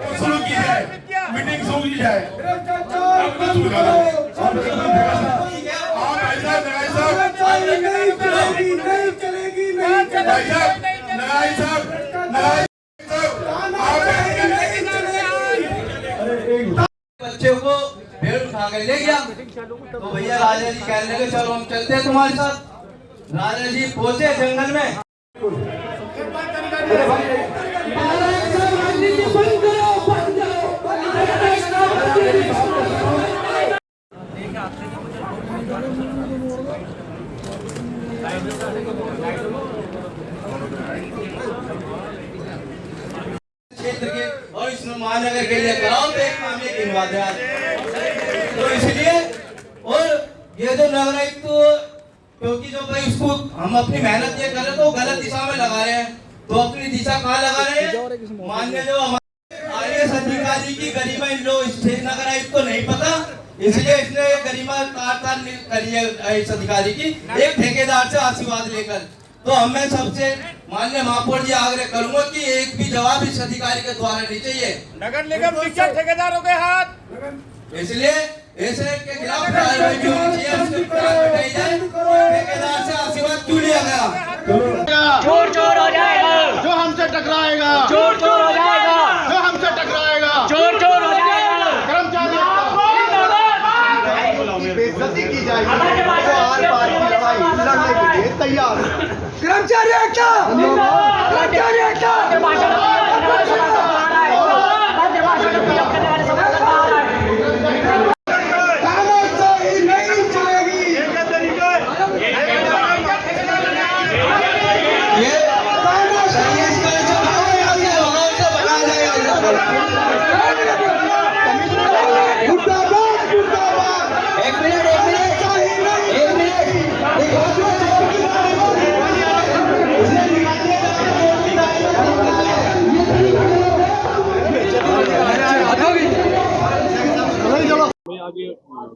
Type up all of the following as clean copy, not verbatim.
शुरू की जाए, मीटिंग शुरू की जाए। आपको सुविधा है। आप भाई साहब नगाई साहब बच्चे को भेड़ उठा के ले गया तो भैया राजा जी कहने लगे चलो हम चलते हैं तुम्हारे साथ। राजा जी पहुंचे जंगल में। क्षेत्र के और इस महानगर के लिए कराओ तो एक काम ये गिनवा दे आज। तो इसलिए और ये जो नगर आयुक्त क्योंकि जो भाई उसको हम अपनी मेहनत ये कर रहे तो गलत दिशा में लगा रहे हैं, तो अपनी दिशा कहाँ लगा रहे हैं? मान्य जो हमारे IAS अधिकारी की गरिमा इन लोग स्टेट नगर आयुक्त को नहीं पता, इसलिए इसने गरिमा तार करी है IAS अधिकारी की एक ठेकेदार से आशीर्वाद लेकर। तो मैं सबसे माननीय महापौर जी आग्रह करूंगा कि एक भी जवाब इस अधिकारी के द्वारा नहीं चाहिए। नगर निगम ठेकेदारों के हाथ, इसलिए ऐसे के खिलाफ कार्रवाई की होनी चाहिए, उसके खिलाफ हटाई जाए। ठेकेदार से आशीर्वाद क्यों लिया गया? चोर चोर हो जाएगा, जो हमसे टकराएगा चोर चोर हो जाएगा, जो हमसे टकराएगा चोर चोर हो जाएगा। कर्मचारी बेइज्जती की जाएगी तो आर पार की लड़ाई लड़ने के लिए तैयार। कर्मचारी एकता, कर्मचारी एकता।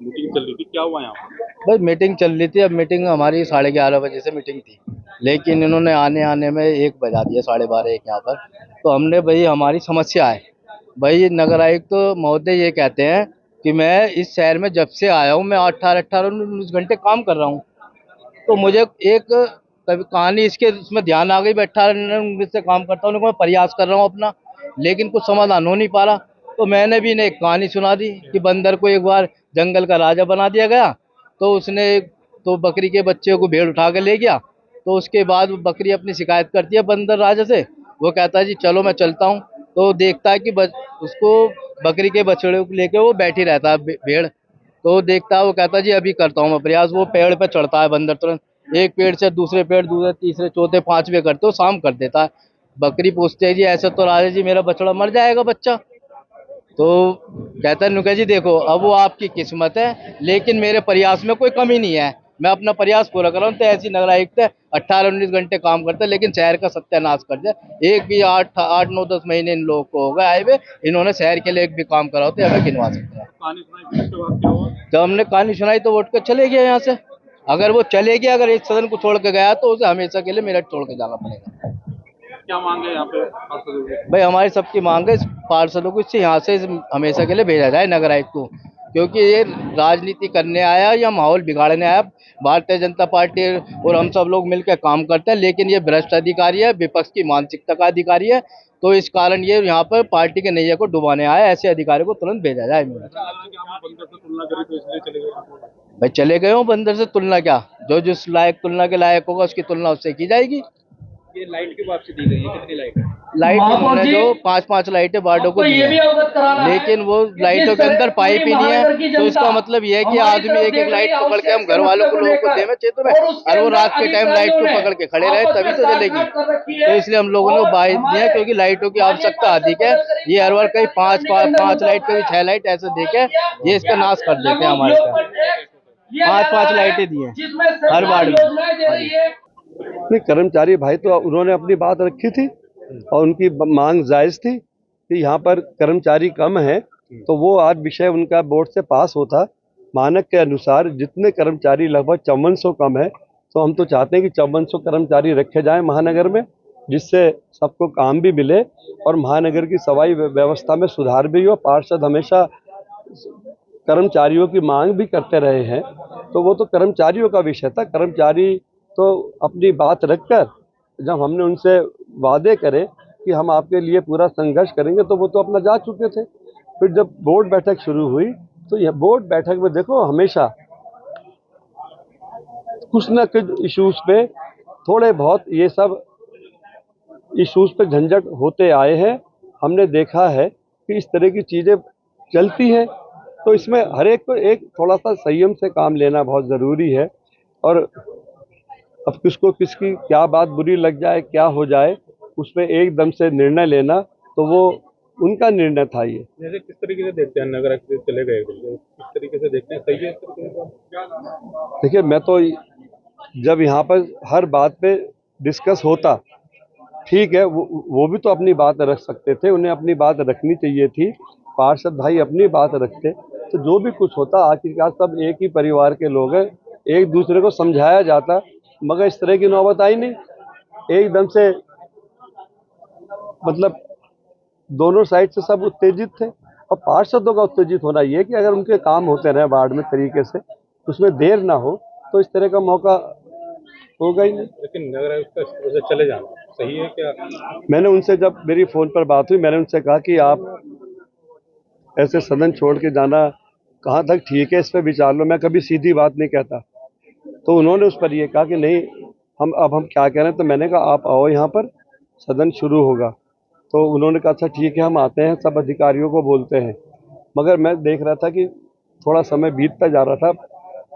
मीटिंग चल रही थी, क्या हुआ यहाँ पर? बस मीटिंग चल रही थी। अब मीटिंग हमारी 11:30 बजे से मीटिंग थी, लेकिन इन्होंने आने में 1 बजा दिया, 12:30 1 यहाँ पर। तो हमने भाई हमारी समस्या है भाई, नगर आयुक्त तो महोदय ये कहते हैं कि मैं इस शहर में जब से आया हूँ मैं 18-19 घंटे काम कर रहा हूँ। तो मुझे एक कहानी इसके उसमें ध्यान आ गई, 18-19 से काम करता हूँ, मैं प्रयास कर रहा हूँ अपना, लेकिन कुछ समाधान हो नहीं पा रहा। तो मैंने भी इन्हें एक कहानी सुना दी कि बंदर को एक बार जंगल का राजा बना दिया गया, तो उसने तो बकरी के बच्चे को भेड़ उठा के ले गया। तो उसके बाद बकरी अपनी शिकायत करती है बंदर राजा से, वो कहता है जी चलो मैं चलता हूँ। तो देखता है कि उसको बकरी के बछड़े को लेके वो बैठी रहता है भेड़। तो देखता है, वो कहता है जी अभी करता हूँ मैं प्रयास। वो पेड़ पे चढ़ता है बंदर, तुरंत एक पेड़ से दूसरे पेड़, दूसरे तीसरे चौथे पांचवे करते हो, शाम कर देता है। बकरी पूछते है जी ऐसा तो राजा जी मेरा बछड़ा मर जाएगा बच्चा। तो कहता है नुका जी देखो अब वो आपकी किस्मत है, लेकिन मेरे प्रयास में कोई कमी नहीं है, मैं अपना प्रयास पूरा कर रहा हूँ। तो ऐसी नगर आयुक्त 18-19 घंटे काम करते हैं, लेकिन शहर का सत्यानाश कर दिया। एक भी 8-9-10 महीने इन लोगों को हो गए आए हुए, इन्होंने शहर के लिए एक भी काम करा होते हमें गिनवा सकते हैं। कहानी सुनाई, उसके बाद क्या हुआ? जब हमने कहानी सुनाई तो वो उठ कर चले गया यहाँ से। अगर वो चले गया, अगर एक सदन को छोड़ के गया तो उसे हमेशा के लिए मेरठ छोड़ के जाना पड़ेगा। क्या मांगे यहाँ पे पार्षदों की? भाई हमारी सबकी मांग है पार्षदों को इससे यहाँ से हमेशा के लिए भेजा जाए नगर आयुक्त को, क्योंकि ये राजनीति करने आया या माहौल बिगाड़ने आया। भारतीय जनता पार्टी और हम सब लोग मिलकर काम करते हैं, लेकिन ये भ्रष्ट अधिकारी है, विपक्ष की मानसिकता का अधिकारी है। तो इस कारण ये यहाँ पर पार्टी के नैया को डुबाने आया। ऐसे अधिकारी को तुरंत भेजा जाए। बंदर से तुलना करी तो इसलिए चले गए। भाई चले गए हो, बंदर से तुलना क्या, जो जिस लायक तुलना के लायक होगा उसकी तुलना उससे की जाएगी। ये लाइट की वापसी दी गई है, कितनी लाइट है? लाइट उन्होंने जो 5-5 लाइटें वार्डों को दी है, लेकिन वो लाइटों के अंदर पाइप ही नहीं है। तो इसका मतलब ये है कि आदमी एक एक लाइट पकड़ के हम घर वालों को लोगों को देवे क्षेत्र में, और वो रात के टाइम लाइट को पकड़ के खड़े रहे तभी तो जलेगी। तो इसलिए हम लोगों ने बाहर दिया, क्योंकि लाइटों की आवश्यकता अधिक है। ये हर बार कहीं 5 लाइट, कभी 6 लाइट ऐसे देके ये इसका नाश कर देते हैं। हमारे पास 5 लाइटें दी है हर वार्ड में। नहीं, कर्मचारी भाई तो उन्होंने अपनी बात रखी थी और उनकी मांग जायज थी कि यहाँ पर कर्मचारी कम है, तो वो आज विषय उनका बोर्ड से पास होता। मानक के अनुसार जितने कर्मचारी लगभग 5400 कम है, तो हम तो चाहते हैं कि 5400 कर्मचारी रखे जाएं महानगर में, जिससे सबको काम भी मिले और महानगर की सफाई व्यवस्था में सुधार भी हो। पार्षद हमेशा कर्मचारियों की मांग भी करते रहे हैं, तो वो तो कर्मचारियों का विषय था। कर्मचारी तो अपनी बात रखकर, जब हमने उनसे वादे करे कि हम आपके लिए पूरा संघर्ष करेंगे, तो वो तो अपना जा चुके थे। फिर जब बोर्ड बैठक शुरू हुई तो यह बोर्ड बैठक में देखो हमेशा कुछ न कुछ इश्यूज पे, थोड़े बहुत ये सब इश्यूज पे झंझट होते आए हैं। हमने देखा है कि इस तरह की चीज़ें चलती हैं, तो इसमें हर एक को एक थोड़ा सा संयम से काम लेना बहुत ज़रूरी है। और अब किसको किसकी क्या बात बुरी लग जाए, क्या हो जाए, उसमें एकदम से निर्णय लेना तो वो उनका निर्णय था। ये जैसे किस तरीके से देखते हैं नगर आयुक्त चले गए, किस तरीके से देखते हैं, सही है इस तरीके से? देखिए, मैं तो जब यहाँ पर हर बात पे डिस्कस होता, ठीक है, वो भी तो अपनी बात रख सकते थे, उन्हें अपनी बात रखनी चाहिए थी। पार्षद भाई अपनी बात रखते तो जो भी कुछ होता, आखिरकार सब एक ही परिवार के लोग हैं, एक दूसरे को समझाया जाता। मगर इस तरह की नौबत आई नहीं, एकदम से मतलब दोनों साइड से सब उत्तेजित थे। और पार्षदों का उत्तेजित होना ये कि अगर उनके काम होते रहे वार्ड में तरीके से, उसमें देर ना हो, तो इस तरह का मौका होगा ही नहीं। लेकिन नगर आयुक्त का चले जाना सही है क्या? मैंने उनसे, जब मेरी फ़ोन पर बात हुई, मैंने उनसे कहा कि आप ऐसे सदन छोड़ के जाना कहाँ तक ठीक है, इस पर विचार लो। मैं कभी सीधी बात नहीं कहता। तो उन्होंने उस पर ये कहा कि नहीं, हम क्या कह रहे हैं। तो मैंने कहा आप आओ, यहाँ पर सदन शुरू होगा। तो उन्होंने कहा अच्छा ठीक है, हम आते हैं, सब अधिकारियों को बोलते हैं। मगर मैं देख रहा था कि थोड़ा समय बीतता जा रहा था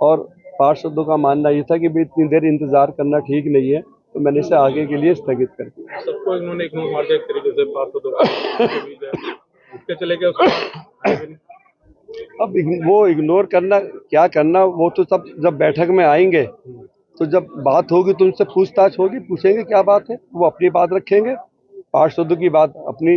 और पार्षदों का मानना ये था कि भाई इतनी देर इंतज़ार करना ठीक नहीं है, तो मैंने इसे आगे के लिए स्थगित कर दिया। सबको इन्होंने इग्नोर मार दिया एक तरीके से, पार्षदों को चले गए। अब वो इग्नोर करना क्या करना, वो तो सब जब बैठक में आएंगे तो जब बात होगी तो उनसे पूछताछ होगी, पूछेंगे क्या बात है, वो अपनी बात रखेंगे, पार्षदों की बात अपनी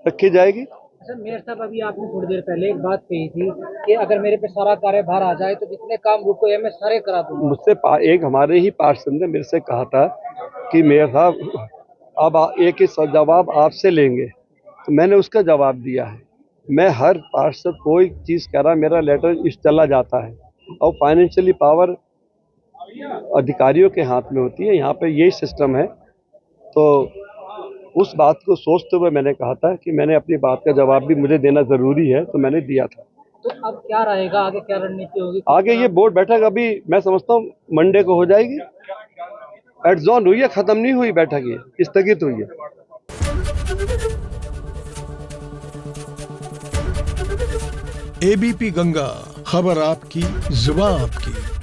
रखी जाएगी। अच्छा मेयर साहब, अभी आपने थोड़ी देर पहले एक बात कही थी कि अगर मेरे पे सारा कार्यभार आ जाए तो जितने काम रुको है मैं सारे करा दूंगा। मुझसे एक हमारे ही पार्षद ने मेरे से कहा था कि मेयर साहब अब एक ही जवाब आपसे लेंगे, तो मैंने उसका जवाब दिया है। मैं हर पार्षद कोई चीज़ करा, मेरा लेटर इस चला जाता है और फाइनेंशियली पावर अधिकारियों के हाथ में होती है। यहाँ पे यही सिस्टम है। तो उस बात को सोचते हुए मैंने कहा था कि मैंने अपनी बात का जवाब भी मुझे देना ज़रूरी है, तो मैंने दिया था। तो अब क्या रहेगा आगे, क्या रणनीति होगी? आगे ये बोर्ड बैठक अभी मैं समझता हूँ मंडे को हो जाएगी। एडजॉर्न हुई है, ख़त्म नहीं हुई बैठक, ये स्थगित हुई है। एबीपी गंगा, खबर आपकी, जुबान आपकी।